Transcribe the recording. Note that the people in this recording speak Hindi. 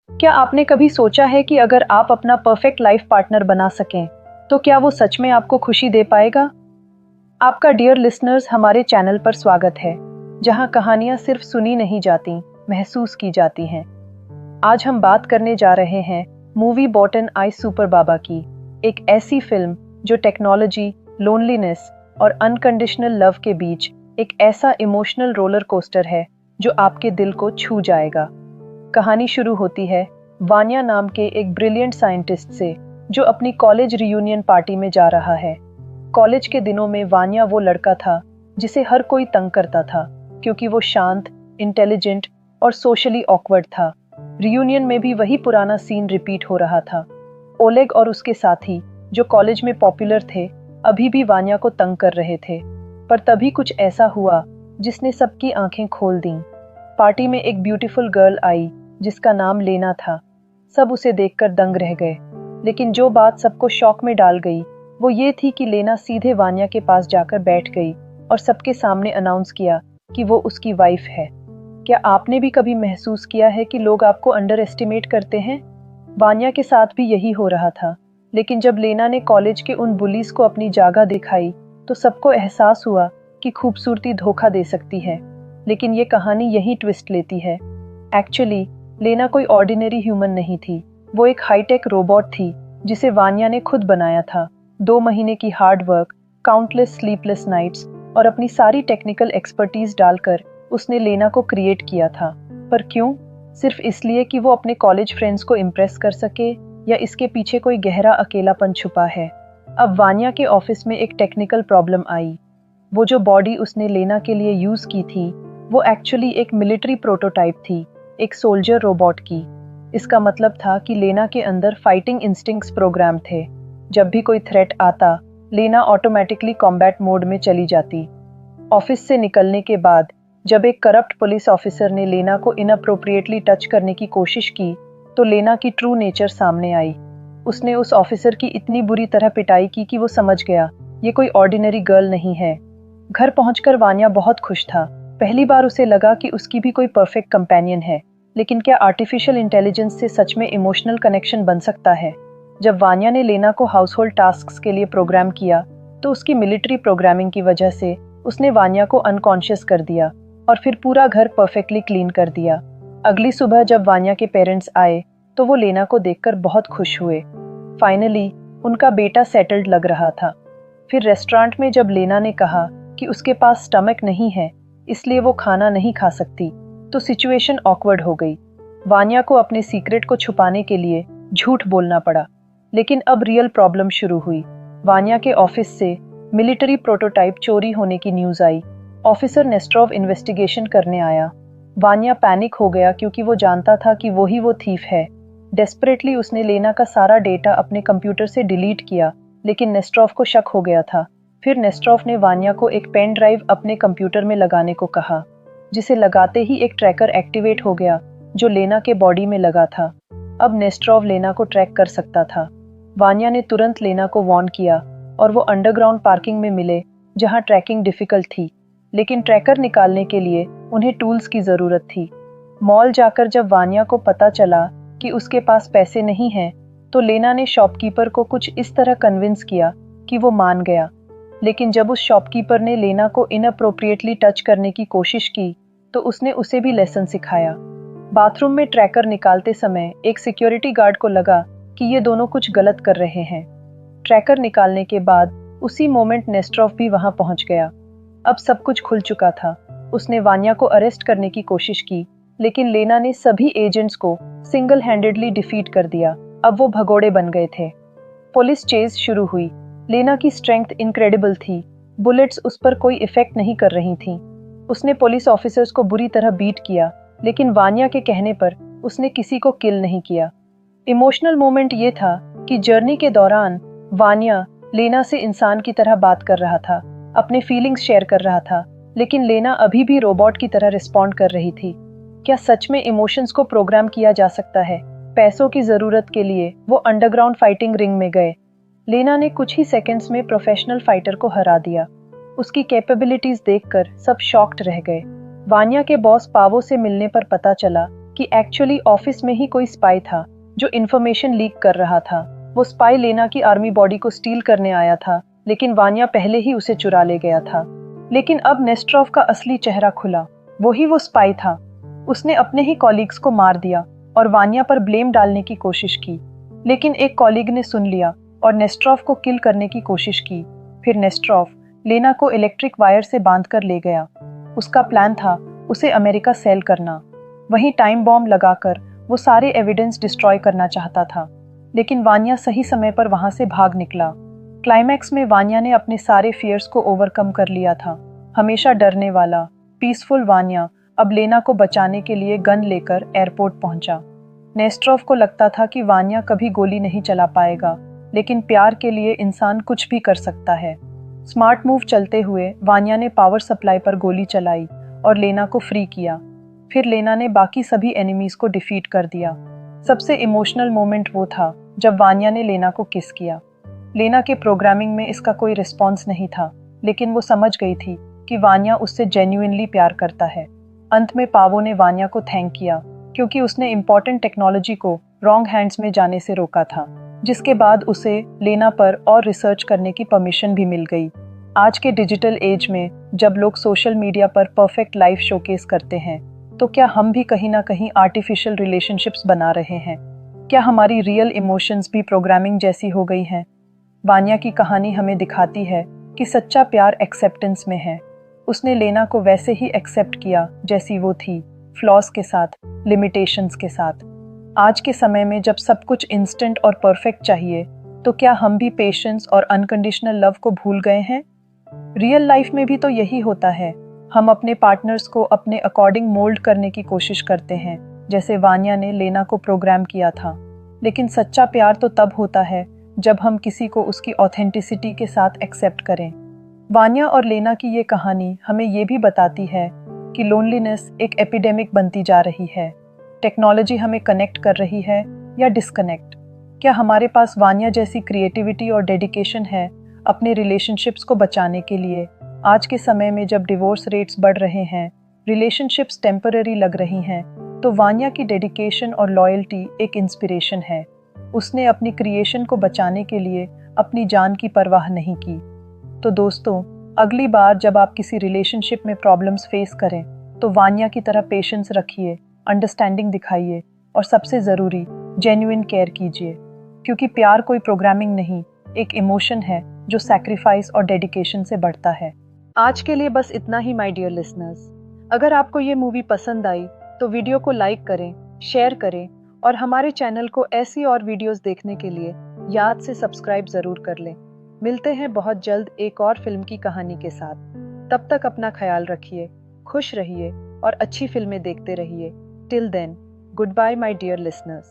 क्या आपने कभी सोचा है कि अगर आप अपना परफेक्ट लाइफ पार्टनर बना सकें, तो क्या वो सच में आपको खुशी दे पाएगा? आपका डियर लिसनर्स, हमारे चैनल पर स्वागत है, जहां कहानियां सिर्फ सुनी नहीं जाती, महसूस की जाती हैं। आज हम बात करने जा रहे हैं movie bot and I super Baba की, एक ऐसी फिल्म जो टेक्नोलॉजी, लोनलीनेस और अनकंडीशनल लव के बीच एक ऐसा इमोशनल रोलर कोस्टर है जो आपके दिल को छू जाएगा। कहानी शुरू होती है वान्या नाम के एक ब्रिलियंट साइंटिस्ट से, जो अपनी कॉलेज रियूनियन पार्टी में जा रहा है। कॉलेज के दिनों में वान्या वो लड़का था जिसे हर कोई तंग करता था, क्योंकि वो शांत, इंटेलिजेंट और सोशली ऑकवर्ड था। रियूनियन में भी वही पुराना सीन रिपीट हो रहा था। ओलेग और उसके साथी, जो कॉलेज में पॉपुलर थे, अभी भी वान्या को तंग कर रहे थे। पर तभी कुछ ऐसा हुआ जिसने सबकी आंखें खोल दीं। पार्टी में एक ब्यूटीफुल गर्ल आई जिसका नाम लेना था। सब उसे देखकर दंग रह गए, लेकिन जो बात सबको शॉक में डाल गई वो ये थी कि लेना सीधे वान्या के पास जाकर बैठ गई और सबके सामने अनाउंस किया कि वो उसकी वाइफ है। क्या आपने भी कभी महसूस किया है कि लोग आपको अंडर एस्टिमेट करते हैं? वान्या के साथ भी यही हो रहा था, लेकिन जब लेना ने कॉलेज के उन बुलीज को अपनी जगह दिखाई तो सबको एहसास हुआ कि खूबसूरती धोखा दे सकती है। लेकिन ये कहानी यही ट्विस्ट लेती है। एक्चुअली लेना कोई ऑर्डिनरी ह्यूमन नहीं थी, वो एक हाईटेक रोबोट थी जिसे वान्या ने खुद बनाया था। 2 महीने की hard work, countless sleepless nights और अपनी सारी टेक्निकल एक्सपर्टीज डालकर उसने लेना को क्रिएट किया था। पर क्यों? सिर्फ इसलिए कि वो अपने कॉलेज फ्रेंड्स को इम्प्रेस कर सके, या इसके पीछे कोई गहरा अकेलापन छुपा है? अब वान्या के ऑफिस में एक टेक्निकल प्रॉब्लम आई। वो जो बॉडी उसने लेना के लिए यूज की थी, वो एक्चुअली एक मिलिट्री प्रोटोटाइप थी, एक सोल्जर रोबोट की। इसका मतलब था कि लेना के अंदर फाइटिंग इंस्टिंक्ट्स प्रोग्राम थे। जब भी कोई थ्रेट आता, लेना ऑटोमेटिकली कॉम्बैट मोड में चली जाती। ऑफिस से निकलने के बाद जब एक करप्ट पुलिस ऑफिसर ने लेना को इनअप्रोप्रिएटली टच करने की कोशिश की, तो लेना की ट्रू नेचर सामने आई। उसने उस ऑफिसर की इतनी बुरी तरह पिटाई की कि वो समझ गया ये कोई ऑर्डिनरी गर्ल नहीं है। घर पहुंचकर वान्या बहुत खुश था। पहली बार उसे लगा कि उसकी भी कोई परफेक्ट कंपेनियन है। लेकिन क्या आर्टिफिशियल इंटेलिजेंस से सच में इमोशनल कनेक्शन बन सकता है? जब वान्या ने लेना को हाउसहोल्ड टास्क्स के लिए प्रोग्राम किया, तो उसकी मिलिट्री प्रोग्रामिंग की वजह से उसने वान्या को अनकॉन्शियस कर दिया और फिर पूरा घर परफेक्टली क्लीन कर दिया। अगली सुबह जब वान्या के पेरेंट्स आए, तो वो लेना को देखकर बहुत खुश हुए। फाइनली उनका बेटा सेटल्ड लग रहा था। फिर रेस्टोरेंट में जब लेना ने कहा कि उसके पास स्टमक नहीं है, इसलिए वो खाना नहीं खा सकती, तो सिचुएशन ऑकवर्ड हो गई। वान्या को अपने सीक्रेट को छुपाने के लिए झूठ बोलना पड़ा। लेकिन अब रियल प्रॉब्लम शुरू हुई। वान्या के ऑफिस से मिलिट्री प्रोटोटाइप चोरी होने की न्यूज़ आई। ऑफिसर नेस्ट्रोव इन्वेस्टिगेशन करने आया। वान्या पैनिक हो गया, क्योंकि वो जानता था कि वो थीफ है। डेस्परेटली उसने लेना का सारा डेटा अपने कंप्यूटर से डिलीट किया, लेकिन नेस्ट्रोव को शक हो गया था। फिर नेस्ट्रोव ने वान्या को एक पेन ड्राइव अपने कंप्यूटर में लगाने को कहा, जिसे लगाते ही एक ट्रैकर एक्टिवेट हो गया जो लेना के बॉडी में लगा था। अब नेस्ट्रोव लेना को ट्रैक कर सकता था। वान्या ने तुरंत लेना को वार्न किया और वो अंडरग्राउंड पार्किंग में मिले, जहां ट्रैकिंग डिफिकल्ट थी। लेकिन ट्रैकर निकालने के लिए उन्हें टूल्स की जरूरत थी। मॉल जाकर जब वान्या को पता चला कि उसके पास पैसे नहीं हैं, तो लेना ने शॉपकीपर को कुछ इस तरह कन्विंस किया कि वो मान गया। लेकिन जब उस शॉपकीपर ने लेना को इनअप्रोप्रिएटली टच करने की कोशिश की, तो उसने उसे भी लेसन सिखाया। बाथरूम में ट्रैकर निकालते समय एक सिक्योरिटी गार्ड को लगा कि ये दोनों कुछ गलत कर रहे हैं। ट्रैकर निकालने के बाद उसी मोमेंट नेस्ट्रोव भी वहां पहुंच गया। अब सब कुछ खुल चुका था। उसने वान्या को अरेस्ट करने की कोशिश की, लेकिन लेना ने सभी एजेंट्स को सिंगल हैंडेडली डिफीट कर दिया। अब वो भगोड़े बन गए थे। पुलिस चेज शुरू हुई। लेना की स्ट्रेंथ इनक्रेडिबल थी। बुलेट्स उस पर कोई इफेक्ट नहीं कर रही थीं। उसने पुलिस ऑफिसर्स को बुरी तरह बीट किया, लेकिन वान्या के कहने पर उसने किसी को किल नहीं किया। इमोशनल मोमेंट ये था कि जर्नी के दौरान वान्या लेना से इंसान की तरह बात कर रहा था, अपने फीलिंग्स शेयर कर रहा था, लेकिन लेना अभी भी रोबोट की तरह रिस्पॉन्ड कर रही थी। क्या सच में इमोशंस को प्रोग्राम किया जा सकता है? पैसों की जरूरत के लिए वो अंडरग्राउंड फाइटिंग रिंग में गए। लेना ने कुछ ही सेकंड्स में प्रोफेशनल फाइटर को हरा दिया। उसकी कैपेबिलिटीज देखकर सब शॉक्ड रह गए। वान्या के बॉस पावो से मिलने पर पता चला कि एक्चुअली ऑफिस में ही कोई स्पाई था जो इन्फॉर्मेशन लीक कर रहा था। वो स्पाई लेना की आर्मी बॉडी को स्टील करने आया था, लेकिन वान्या पहले ही उसे चुरा ले गया था। लेकिन अब नेस्ट्रोव का असली चेहरा खुला। वही वो स्पाई था। उसने अपने ही कॉलीग्स को मार दिया और वान्या पर ब्लेम डालने की कोशिश की। लेकिन एक कॉलीग ने सुन लिया और नेस्ट्रोव को किल करने की कोशिश की। फिर नेस्ट्रोव लेना को इलेक्ट्रिक वायर से बांधकर ले गया। उसका प्लान था उसे अमेरिका सेल करना। वहीं टाइम बॉम्ब लगाकर वो सारे एविडेंस डिस्ट्रॉय करना चाहता था। लेकिन वान्या सही समय पर वहां से भाग निकला। क्लाइमैक्स में वान्या ने अपने सारे फियर्स को ओवरकम कर लिया था। हमेशा डरने वाला पीसफुल वान्या अब लेना को बचाने के लिए गन लेकर एयरपोर्ट पहुंचा। नेस्ट्रोव को लगता था कि वान्या कभी गोली नहीं चला पाएगा, लेकिन प्यार के लिए इंसान कुछ भी कर सकता है। स्मार्ट मूव चलते हुए वान्या ने पावर सप्लाई पर गोली चलाई और लेना को फ्री किया। फिर लेना ने बाकी सभी एनिमीज को डिफीट कर दिया। सबसे इमोशनल मोमेंट वो था जब वान्या ने लेना को किस किया। लेना के प्रोग्रामिंग में इसका कोई रिस्पॉन्स नहीं था, लेकिन वो समझ गई थी कि वान्या उससे जेन्युइनली प्यार करता है। अंत में पावो ने वान्या को थैंक किया क्योंकि उसने इम्पोर्टेंट टेक्नोलॉजी को रॉन्ग हैंड्स में जाने से रोका था, जिसके बाद उसे लेना पर और रिसर्च करने की परमिशन भी मिल गई। आज के डिजिटल एज में जब लोग सोशल मीडिया पर परफेक्ट लाइफ शोकेस करते हैं, तो क्या हम भी कहीं ना कहीं आर्टिफिशियल रिलेशनशिप्स बना रहे हैं? क्या हमारी रियल इमोशंस भी प्रोग्रामिंग जैसी हो गई हैं? वान्या की कहानी हमें दिखाती है कि सच्चा प्यार एक्सेप्टेंस में है। उसने लेना को वैसे ही एक्सेप्ट किया जैसी वो थी, फ्लॉज के साथ, लिमिटेशंस के साथ। आज के समय में जब सब कुछ इंस्टेंट और परफेक्ट चाहिए, तो क्या हम भी पेशेंस और अनकंडीशनल लव को भूल गए हैं? रियल लाइफ में भी तो यही होता है। हम अपने पार्टनर्स को अपने अकॉर्डिंग मोल्ड करने की कोशिश करते हैं, जैसे वान्या ने लेना को प्रोग्राम किया था। लेकिन सच्चा प्यार तो तब होता है जब हम किसी को उसकी ऑथेंटिसिटी के साथ एक्सेप्ट करें। वान्या और लेना की ये कहानी हमें ये भी बताती है कि लोनलीनेस एक एपिडेमिक बनती जा रही है। टेक्नोलॉजी हमें कनेक्ट कर रही है या डिस्कनेक्ट? क्या हमारे पास वान्या जैसी क्रिएटिविटी और डेडिकेशन है अपने रिलेशनशिप्स को बचाने के लिए? आज के समय में जब डिवोर्स रेट्स बढ़ रहे हैं, रिलेशनशिप्स टेम्पररी लग रही हैं, तो वान्या की डेडिकेशन और लॉयल्टी एक इंस्पिरेशन है। उसने अपनी क्रिएशन को बचाने के लिए अपनी जान की परवाह नहीं की। तो दोस्तों, अगली बार जब आप किसी रिलेशनशिप में प्रॉब्लम्स फेस करें, तो वान्या की तरह पेशेंस रखिए, अंडरस्टैंडिंग दिखाइए और सबसे ज़रूरी जेन्युइन केयर कीजिए। क्योंकि प्यार कोई प्रोग्रामिंग नहीं, एक इमोशन है जो सैक्रिफाइस और डेडिकेशन से बढ़ता है। आज के लिए बस इतना ही माय डियर लिसनर्स। अगर आपको ये मूवी पसंद आई तो वीडियो को लाइक करें, शेयर करें और हमारे चैनल को ऐसी और वीडियोस देखने के लिए याद से सब्सक्राइब ज़रूर कर लें। मिलते हैं बहुत जल्द एक और फिल्म की कहानी के साथ। तब तक अपना ख्याल रखिए, खुश रहिए और अच्छी फिल्में देखते रहिए। Till then, goodbye my dear listeners.